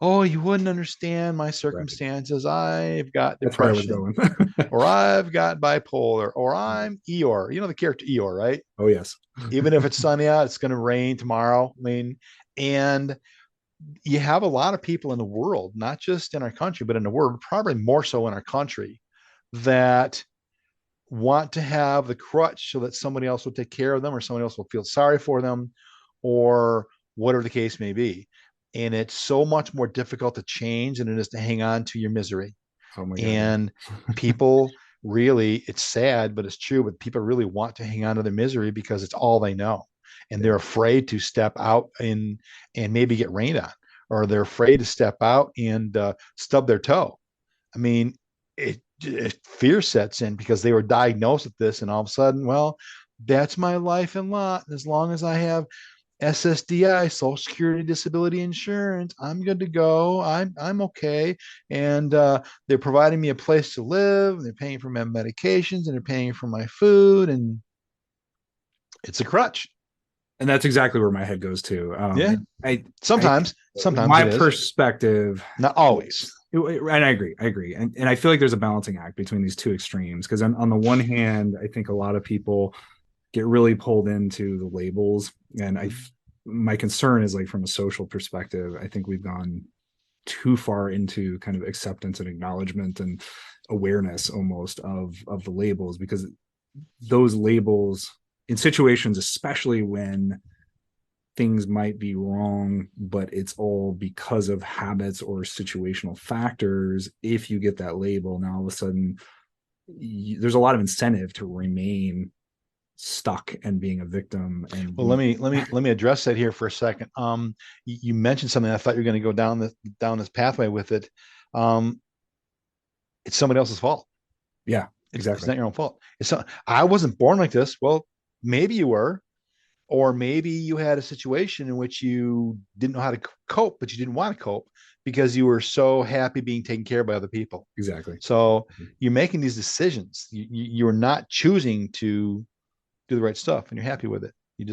oh, you wouldn't understand my Right. circumstances. I've got That's where I was depression, going. or I've got bipolar, or I'm Eeyore. You know the character Eeyore, right? Oh yes. Even if it's sunny out, it's going to rain tomorrow. I mean, and you have a lot of people in the world, not just in our country, but in the world, probably more so in our country, that want to have the crutch so that somebody else will take care of them or somebody else will feel sorry for them or whatever the case may be. And it's so much more difficult to change than it is to hang on to your misery. Oh my God. And people really, it's sad, but it's true, but people really want to hang on to their misery because it's all they know. And Yeah. they're afraid to step out and maybe get rained on, or they're afraid to step out and stub their toe. I mean, fear sets in because they were diagnosed with this, and all of a sudden, well, that's my life and lot. As long as I have SSDI, Social Security Disability Insurance, I'm good to go. I'm okay. And they're providing me a place to live. They're paying for my medications, and they're paying for my food, and it's a crutch. And that's exactly where my head goes to. Yeah. I, Sometimes my it is. perspective, Not always. and I agree, and I feel like there's a balancing act between these two extremes because on the one hand, I think a lot of people get really pulled into the labels, and my concern is like from a social perspective, I think we've gone too far into kind of acceptance and acknowledgement and awareness almost of the labels because those labels in situations, especially when things might be wrong, but it's all because of habits or situational factors. If you get that label, now all of a sudden there's a lot of incentive to remain stuck and being a victim. And Well, let me address that here for a second. You mentioned something. I thought you were going to go down this pathway with it. Um, it's somebody else's fault. yeah, It's exactly. not your own fault. I wasn't born like this. Well, maybe you were, or maybe you had a situation in which you didn't know how to cope, but you didn't want to cope because you were so happy being taken care of by other people. Exactly. So you're making these decisions. You're not choosing to do the right stuff, and you're happy with it. You're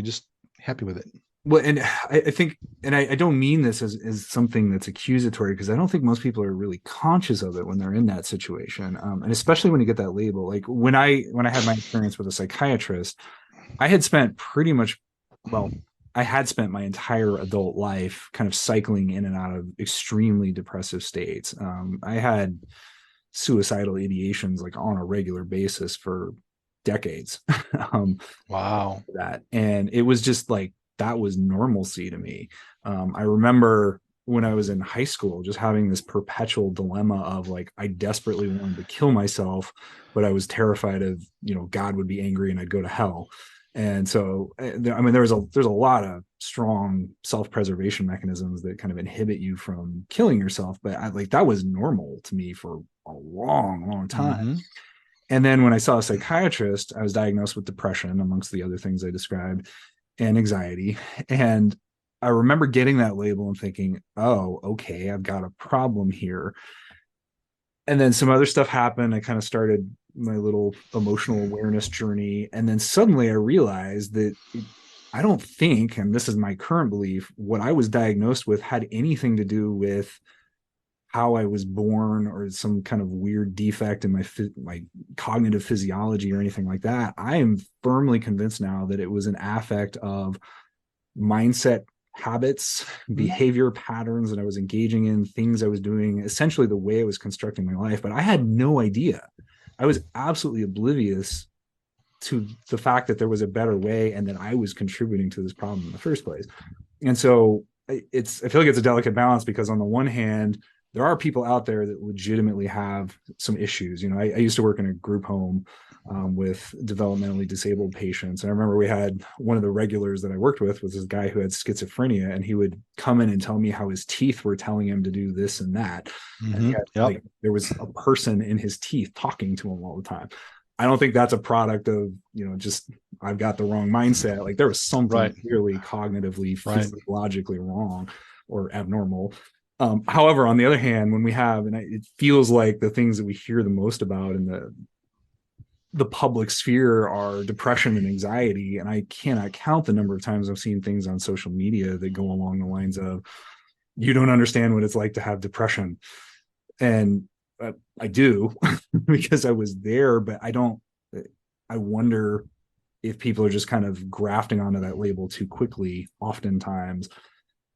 just happy with it. Well, and I think, and I don't mean this as something that's accusatory because I don't think most people are really conscious of it when they're in that situation, and especially when you get that label. Like when I had my experience with a psychiatrist, I had spent pretty much, well, I had spent my entire adult life kind of cycling in and out of extremely depressive states. I had suicidal ideations like on a regular basis for decades. um, Wow. that, and it was just like that was normalcy to me. I remember when I was in high school, just having this perpetual dilemma of like I desperately wanted to kill myself, but I was terrified of God would be angry and I'd go to hell. And so, I mean, there's a lot of strong self-preservation mechanisms that kind of inhibit you from killing yourself. But like that was normal to me for a long, long time. Mm-hmm. And then when I saw a psychiatrist, I was diagnosed with depression, amongst the other things I described, and anxiety. And I remember getting that label and thinking, oh, okay, I've got a problem here. And then some other stuff happened. I kind of started my little emotional awareness journey. And then suddenly I realized that I don't think, and this is my current belief, what I was diagnosed with had anything to do with how I was born or some kind of weird defect in my cognitive physiology or anything like that. I am firmly convinced now that it was an affect of mindset, habits, behavior patterns that I was engaging in, things I was doing, essentially the way I was constructing my life. But I had no idea. I was absolutely oblivious to the fact that there was a better way and that I was contributing to this problem in the first place. And so I feel like it's a delicate balance, because on the one hand, there are people out there that legitimately have some issues. I used to work in a group home with developmentally disabled patients. And I remember we had one of the regulars that I worked with was this guy who had schizophrenia, and he would come in and tell me how his teeth were telling him to do this and that. Mm-hmm. And like there was a person in his teeth talking to him all the time. I don't think that's a product of, just I've got the wrong mindset. Like there was something clearly cognitively, physiologically wrong or abnormal. However, on the other hand, when we have, and it feels like the things that we hear the most about in the public sphere are depression and anxiety. And I cannot count the number of times I've seen things on social media that go along the lines of, you don't understand what it's like to have depression. And I do because I was there, but I wonder if people are just kind of grafting onto that label too quickly oftentimes,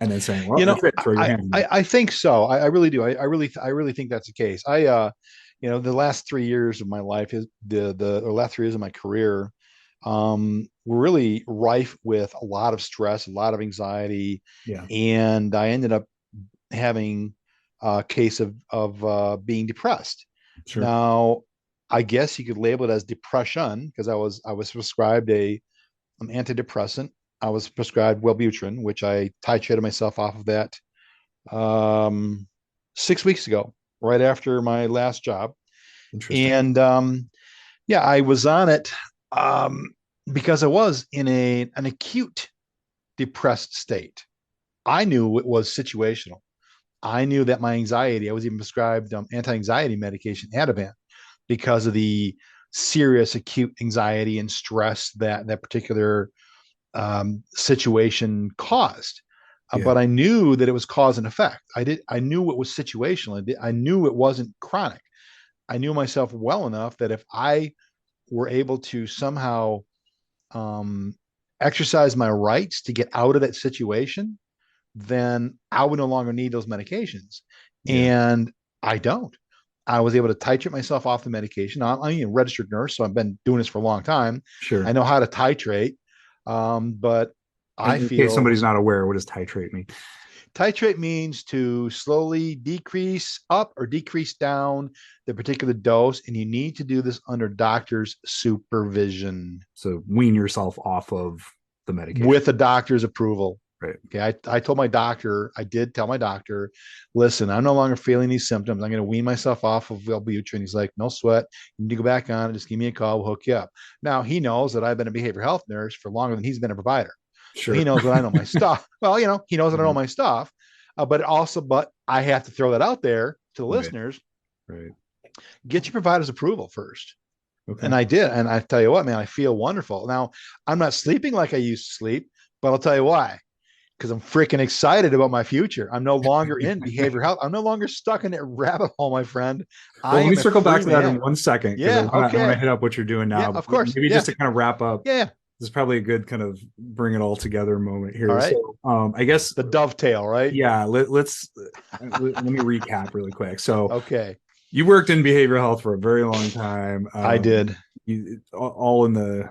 and then saying, well, throw your hands. I think so. I really do. I really think that's the case. The last 3 years of my life is the last 3 years of my career, were really rife with a lot of stress, a lot of anxiety. Yeah. And I ended up having a case of being depressed. Sure. Now, I guess you could label it as depression because I was prescribed an antidepressant. I was prescribed Wellbutrin, which I titrated myself off of that 6 weeks ago, right after my last job. And I was on it because I was in an acute depressed state. I knew it was situational. I knew that my anxiety, I was even prescribed anti-anxiety medication, Ativan, because of the serious acute anxiety and stress that particular situation caused. But I knew that it was cause and effect. I knew it was situational. I knew it wasn't chronic. I knew myself well enough that if I were able to somehow exercise my rights to get out of that situation, then I would no longer need those medications. And I don't. I was able to titrate myself off the medication. I'm a registered nurse, so I've been doing this for a long time. Sure. I know how to titrate. But in case somebody's not aware, what does titrate mean? Titrate means to slowly decrease up or decrease down the particular dose, and you need to do this under doctor's supervision. So wean yourself off of the medication with the doctor's approval. Right. Okay. I told my doctor, I did tell my doctor, listen, I'm no longer feeling these symptoms. I'm going to wean myself off of Wellbutrin. He's like, no sweat. You need to go back on it. Just give me a call. We'll hook you up. Now he knows that I've been a behavioral health nurse for longer than he's been a provider. Sure. So he knows that I know my stuff. Well, he knows that I know my stuff, but I have to throw that out there to the listeners. Right. Get your provider's approval first. Okay. And I did. And I tell you what, man, I feel wonderful. Now I'm not sleeping like I used to sleep, but I'll tell you why. Because I'm freaking excited about my future. I'm no longer in behavioral health. I'm no longer stuck in that rabbit hole, my friend. Well, let me circle back to that in 1 second. Yeah. I want to hit up what you're doing now. Yeah, of course. Maybe just to kind of wrap up. Yeah. this is probably a good kind of bring it all together moment All here. right. So, I guess, The dovetail, right? yeah, let me recap really quick. So, Okay. you worked in behavioral health for a very long time. I did. All in the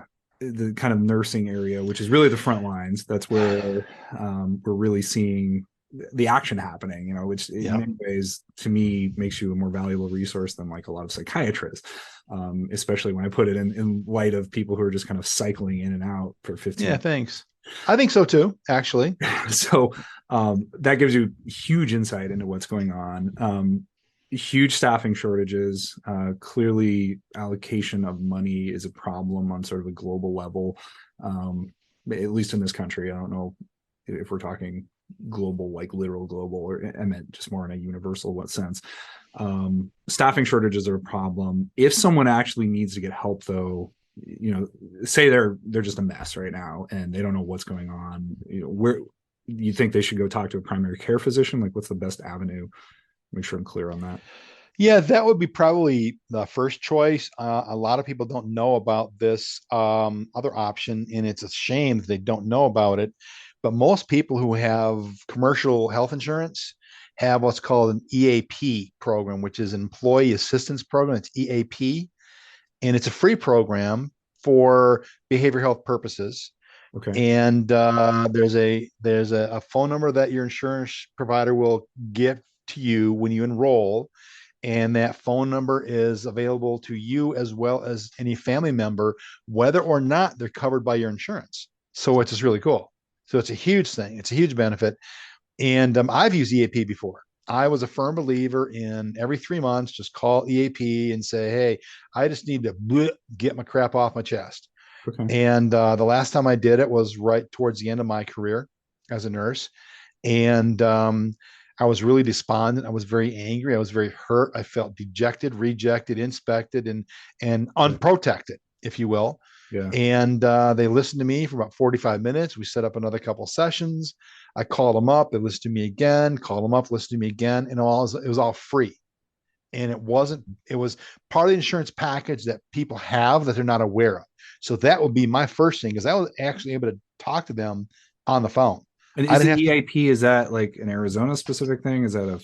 kind of nursing area, which is really the front lines. That's where we're really seeing the action happening, which in Yeah. many ways to me makes you a more valuable resource than like a lot of psychiatrists, especially when I put it in light of people who are just kind of cycling in and out for 15 Yeah, thanks. I think so too, actually. so that gives you huge insight into what's going on. Huge staffing shortages. Clearly, allocation of money is a problem on sort of a global level, at least in this country. I don't know if we're talking global, like literal global, or I meant just more in a universal what sense. Staffing shortages are a problem. If someone actually needs to get help, though, say they're just a mess right now and they don't know what's going on, where you think they should go talk to a primary care physician? Like, what's the best avenue? Make sure I'm clear on that. Yeah, that would be probably the first choice. A lot of people don't know about this other option, and it's a shame that they don't know about it. But most people who have commercial health insurance have what's called an EAP program, which is an employee assistance program. It's EAP, and it's a free program for behavioral health purposes. Okay. And there's a phone number that your insurance provider will give to you when you enroll, and that phone number is available to you as well as any family member, whether or not they're covered by your insurance. So it's just really cool. So it's a huge thing. It's a huge benefit. And I've used EAP before. I was a firm believer in every 3 months, just call EAP and say, hey, I just need to get my crap off my chest. Okay. And the last time I did it was right towards the end of my career as a nurse. And I was really despondent. I was very angry. I was very hurt. I felt dejected, rejected, inspected, and unprotected, if you will. Yeah. And they listened to me for about 45 minutes. We set up another couple sessions. I called them up. They listened to me again. Called them up. Listened to me again. And it was all free. And it was part of the insurance package that people have that they're not aware of. So that would be my first thing, because I was actually able to talk to them on the phone. And I is didn't the have to. EIP, is that like an Arizona specific thing? Is that a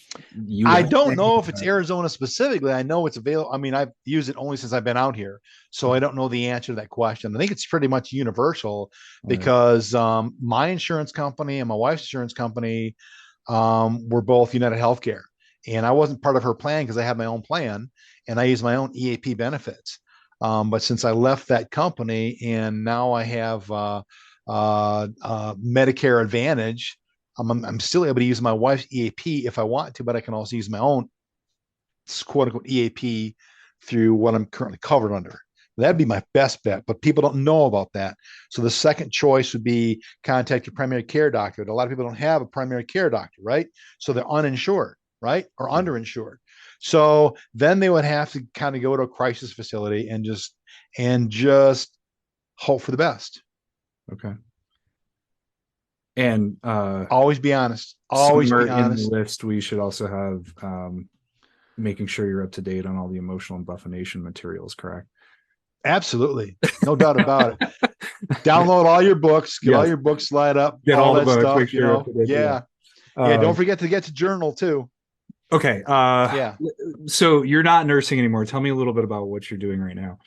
I US don't thing? know if it's Arizona specifically. I know it's available. I mean, I've used it only since I've been out here, so I don't know the answer to that question. I think it's pretty much universal, All right. because my insurance company and my wife's insurance company were both United Healthcare, and I wasn't part of her plan because I had my own plan and I used my own EAP benefits. But since I left that company and now I have Medicare Advantage, I'm still able to use my wife's EAP if I want to, but I can also use my own quote unquote EAP through what I'm currently covered under. That'd be my best bet, but people don't know about that. So the second choice would be contact your primary care doctor. A lot of people don't have a primary care doctor, right? So they're uninsured, right? Or underinsured. So then they would have to kind of go to a crisis facility and just hope for the best. Okay. And Always be honest. Always somewhere be in the honest. list, we should also have making sure you're up to date on all the emotional and buffination materials, correct? Absolutely. No doubt about it. Download all your books, get all Yes. your books slide up, Get all all the that books, make stuff, sure you're up to date. Yeah. Yeah. Don't forget to get to journal too. Okay. Yeah. So you're not nursing anymore. Tell me a little bit about what you're doing right now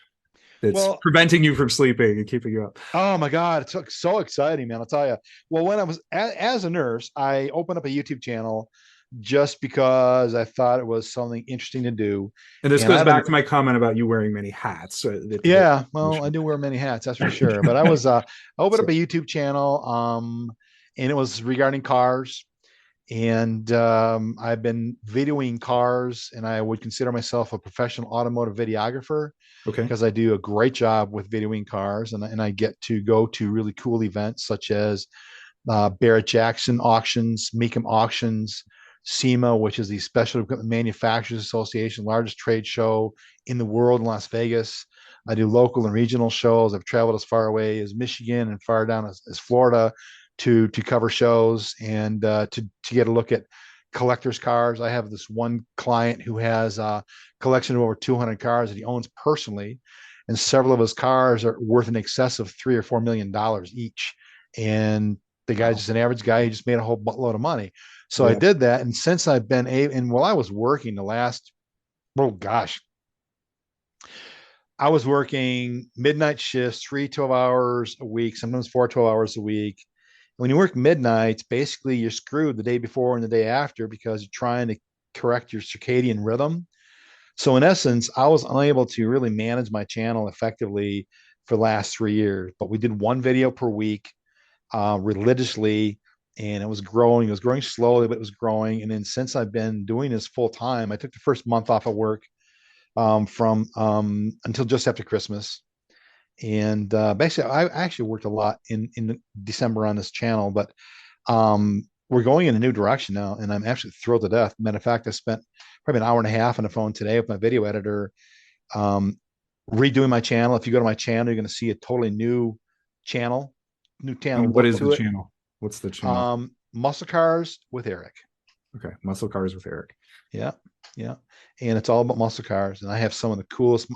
that's Well, preventing you from sleeping and keeping you up. oh my God. It's so exciting, man. I'll tell you. Well, when I was as a nurse, I opened up a YouTube channel just because I thought it was something interesting to do. And this And goes I don't, back to my comment about you wearing many hats. yeah, well, I do wear many hats, that's for sure. But I opened up a YouTube channel, and it was regarding cars. And I've been videoing cars, and I would consider myself a professional automotive videographer Okay. because I do a great job with videoing cars, and I get to go to really cool events such as Barrett Jackson auctions, Mecum auctions, SEMA, which is the Special Equipment Manufacturers Association, largest trade show in the world in Las Vegas. I do local and regional shows. I've traveled as far away as Michigan and far down as Florida to cover shows and to get a look at collectors' cars. I have this one client who has a collection of over 200 cars that he owns personally. and several of his cars are worth in excess of $3 or $4 million each. And the guy's just an average guy. He just made a whole buttload of money. So I did that. And since I've been and while I was working the last, oh gosh, I was working midnight shifts, 12 hours a week, sometimes 12 hours a week. When you work midnights, basically you're screwed the day before and the day after because you're trying to correct your circadian rhythm. So in essence, I was unable to really manage my channel effectively for the last 3 years. But we did one video per week religiously, and it was growing. It was growing slowly, but it was growing. And then since I've been doing this full time, I took the first month off of work from until just after Christmas. And basically, I actually worked a lot in December on this channel, but we're going in a new direction now, and I'm actually thrilled to death. Matter of fact, I spent probably an hour and a half on the phone today with my video editor, redoing my channel. If you go to my channel, you're going to see a totally new channel. And what is the channel? What's the channel? Muscle Cars with Eric. Okay, Muscle Cars with Eric. Yeah, yeah, and it's all about muscle cars. And I have some of the coolest.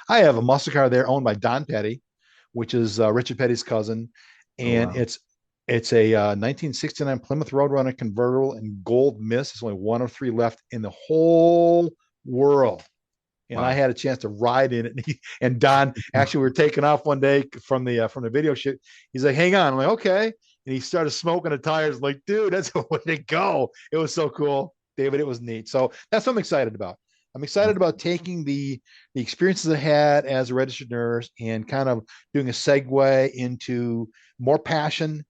I have a muscle car there owned by Don Petty, which is Richard Petty's cousin, and it's a 1969 Plymouth Roadrunner convertible in gold mist. It's only one of three left in the whole world. And I had a chance to ride in it. And Don, actually, we were taking off one day from the video shoot. He's like, "Hang on." I'm like, "Okay." And he started smoking the tires. Like, dude, that's the way to go. It was so cool, David. It was neat. So that's what I'm excited about. I'm excited about taking the experiences I had as a registered nurse and kind of doing a segue into more passion,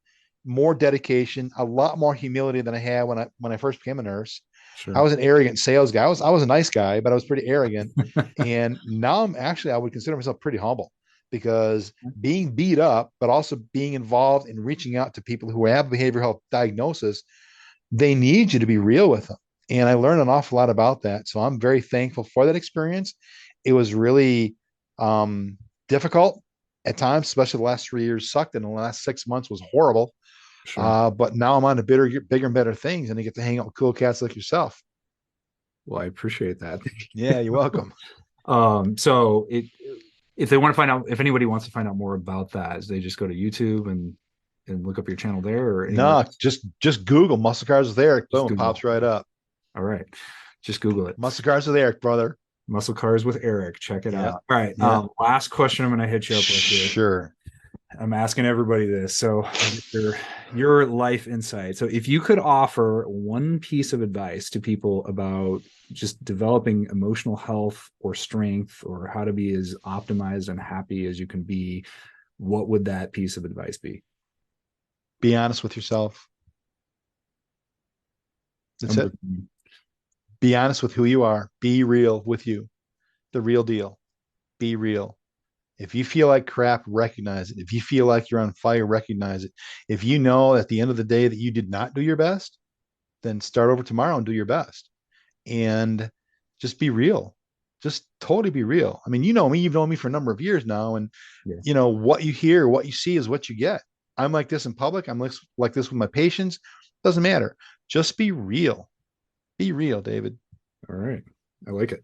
more dedication, a lot more humility than I had when I first became a nurse. Sure. I was an arrogant sales guy. I was a nice guy, but I was pretty arrogant. And now I would consider myself pretty humble, because being beat up, but also being involved in reaching out to people who have behavioral health diagnosis, they need you to be real with them. And I learned an awful lot about that. So I'm very thankful for that experience. It was really difficult at times, especially the last 3 years sucked, and the last 6 months was horrible. Sure. But now I'm on to bigger and better things, and I get to hang out with cool cats like yourself. Well, I appreciate that. Yeah, you're welcome. So if they want to find out, if anybody wants to find out more about that, they just go to YouTube and look up your channel there, or no, just Google Muscle Cars with Eric. Boom, it pops right up. All right, just Google it. Muscle Cars with Eric, brother. Muscle Cars with Eric. Check it out. All right. Yeah. Last question I'm going to hit you up with here. Sure. I'm asking everybody this. So your life insight. So if you could offer one piece of advice to people about just developing emotional health or strength, or how to be as optimized and happy as you can be, what would that piece of advice be? Be honest with yourself. That's it. Be honest with who you are. Be real with you. The real deal. Be real. If you feel like crap, recognize it. If you feel like you're on fire, recognize it. If you know at the end of the day that you did not do your best, then start over tomorrow and do your best. And just be real. Just totally be real. I mean, you know me, you've known me for a number of years now. And you know, what you hear, what you see is what you get. I'm like this in public. I'm like this with my patients. Doesn't matter. Just be real. Be real, David. All right. I like it.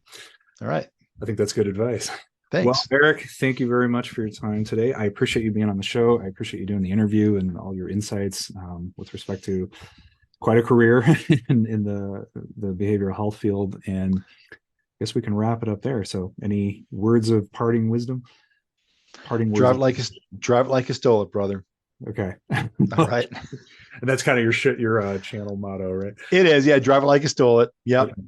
All right. I think that's good advice. Thanks. Well, Eric, thank you very much for your time today. I appreciate you being on the show. I appreciate you doing the interview and all your insights with respect to quite a career in the behavioral health field. And I guess we can wrap it up there. So any words of parting wisdom? Drive like you stole it, brother. Okay. All right. And that's kind of your channel motto, right? It is. Yeah. Drive it like you stole it. Yep. Yeah.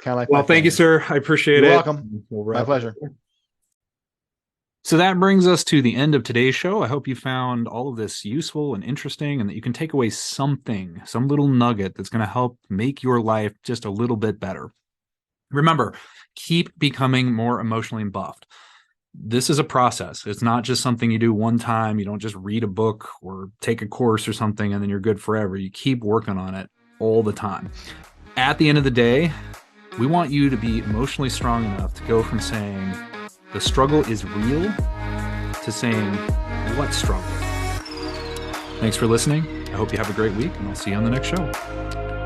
Kind of like. Well, thank you, sir. I appreciate it. You're welcome. My pleasure. So that brings us to the end of today's show. I hope you found all of this useful and interesting, and that you can take away something, some little nugget that's going to help make your life just a little bit better. Remember, keep becoming more emotionally buffed. This is a process. It's not just something you do one time. You don't just read a book or take a course or something and then you're good forever. You keep working on it all the time. At the end of the day, we want you to be emotionally strong enough to go from saying the struggle is real to saying what struggle. Thanks for listening. I hope you have a great week, and I'll see you on the next show.